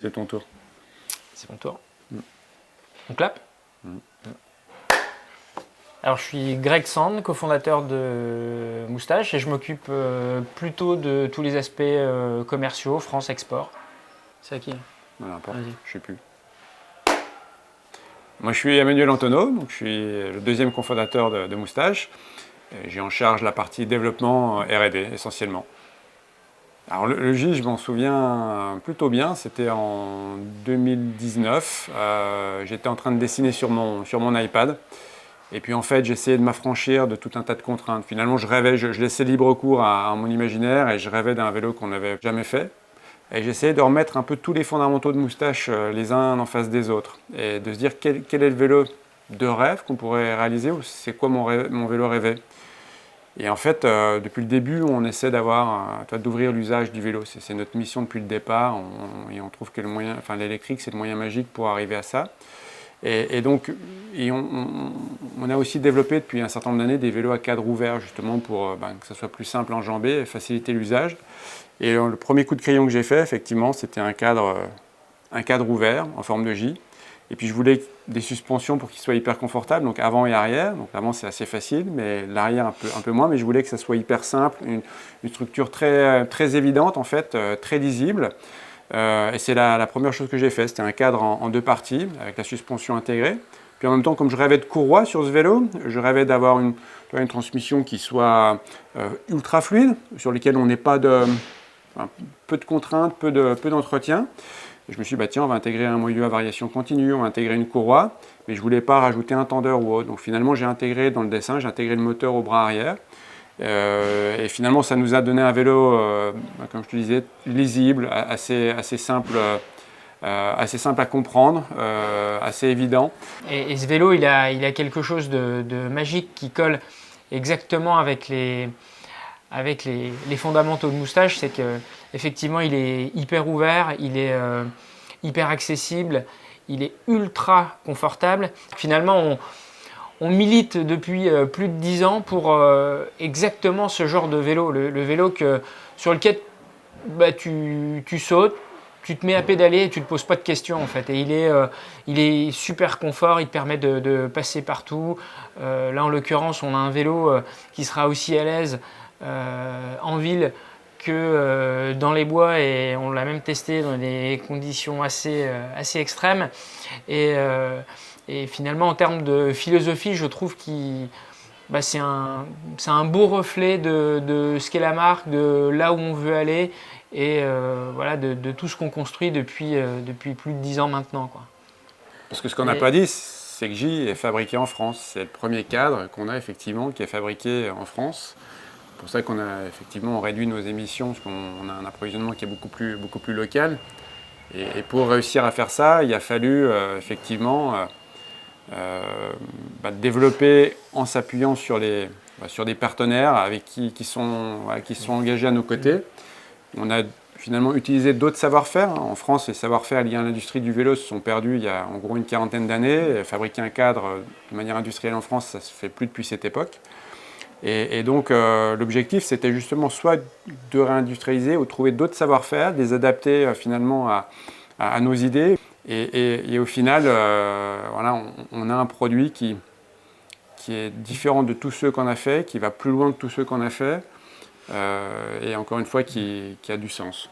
C'est ton tour. C'est mon tour. On clappe. Alors, je suis Greg Sand, cofondateur de Moustache, et je m'occupe plutôt de tous les aspects commerciaux, France Export. C'est à qui? Voilà, Vas-y. je sais plus. Moi, je suis Emmanuel Antonneau, donc je suis le deuxième cofondateur de Moustache. J'ai en charge la partie développement R&D essentiellement. Alors le J, je m'en souviens plutôt bien, c'était en 2019. J'étais en train de dessiner sur mon iPad. Et puis en fait, j'essayais de m'affranchir de tout un tas de contraintes. Finalement, je rêvais, je laissais libre cours à mon imaginaire et je rêvais d'un vélo qu'on n'avait jamais fait. Et j'essayais de remettre un peu tous les fondamentaux de Moustache les uns en face des autres. Et de se dire quel est le vélo de rêve qu'on pourrait réaliser ou c'est quoi mon vélo rêvé. Et en fait, depuis le début, on essaie d'ouvrir l'usage du vélo. C'est notre mission depuis le départ. Et on trouve que l'électrique, c'est le moyen magique pour arriver à ça. Et donc, on a aussi développé depuis un certain nombre d'années des vélos à cadre ouvert, justement pour que ça soit plus simple à enjamber et faciliter l'usage. Et le premier coup de crayon que j'ai fait, effectivement, c'était un cadre ouvert en forme de J. Et puis je voulais des suspensions pour qu'ils soient hyper confortables, donc avant et arrière. Donc l'avant c'est assez facile, mais l'arrière un peu moins. Mais je voulais que ça soit hyper simple, une structure très évidente en fait, très lisible. Et c'est la première chose que j'ai fait. C'était un cadre en deux parties avec la suspension intégrée. Puis en même temps, comme je rêvais de courroie sur ce vélo, je rêvais d'avoir une transmission qui soit ultra fluide, sur laquelle on n'ait pas peu de contraintes, peu d'entretien. Et je me suis dit, tiens, on va intégrer un moyeu à variation continue, on va intégrer une courroie, mais je ne voulais pas rajouter un tendeur ou autre. Donc finalement, j'ai intégré dans le dessin, j'ai intégré le moteur au bras arrière. Et finalement, ça nous a donné un vélo, comme je te disais, lisible, assez simple à comprendre, assez évident. Et ce vélo, il a quelque chose de magique qui colle exactement avec les fondamentaux de Moustache. C'est qu'effectivement, il est hyper ouvert, il est hyper accessible, il est ultra confortable. Finalement, on milite depuis plus de 10 ans pour exactement ce genre de vélo. Le vélo sur lequel tu sautes, tu te mets à pédaler et tu ne te poses pas de questions en fait. Et il est super confort, il te permet de passer partout. Là en l'occurrence, on a un vélo qui sera aussi à l'aise en ville que dans les bois, et on l'a même testé dans des conditions assez extrêmes. Et finalement, en termes de philosophie, je trouve que c'est un beau reflet de ce qu'est la marque, de là où on veut aller, et voilà, de tout ce qu'on construit depuis plus de 10 ans maintenant, quoi. Parce que ce qu'on n'a pas dit, c'est que J est fabriqué en France. C'est le premier cadre qu'on a effectivement qui est fabriqué en France. C'est pour ça qu'on a effectivement réduit nos émissions, parce qu'on a un approvisionnement qui est beaucoup plus local. Et pour réussir à faire ça, il a fallu effectivement développer en s'appuyant sur des partenaires avec qui sont engagés à nos côtés. On a finalement utilisé d'autres savoir-faire. En France, les savoir-faire liés à l'industrie du vélo se sont perdus il y a en gros une quarantaine d'années. Fabriquer un cadre de manière industrielle en France, ça ne se fait plus depuis cette époque. Et donc l'objectif, c'était justement soit de réindustrialiser ou de trouver d'autres savoir-faire, de les adapter finalement à nos idées. Et au final, voilà, on a un produit qui est différent de tous ceux qu'on a fait, qui va plus loin que tous ceux qu'on a fait, et encore une fois, qui a du sens.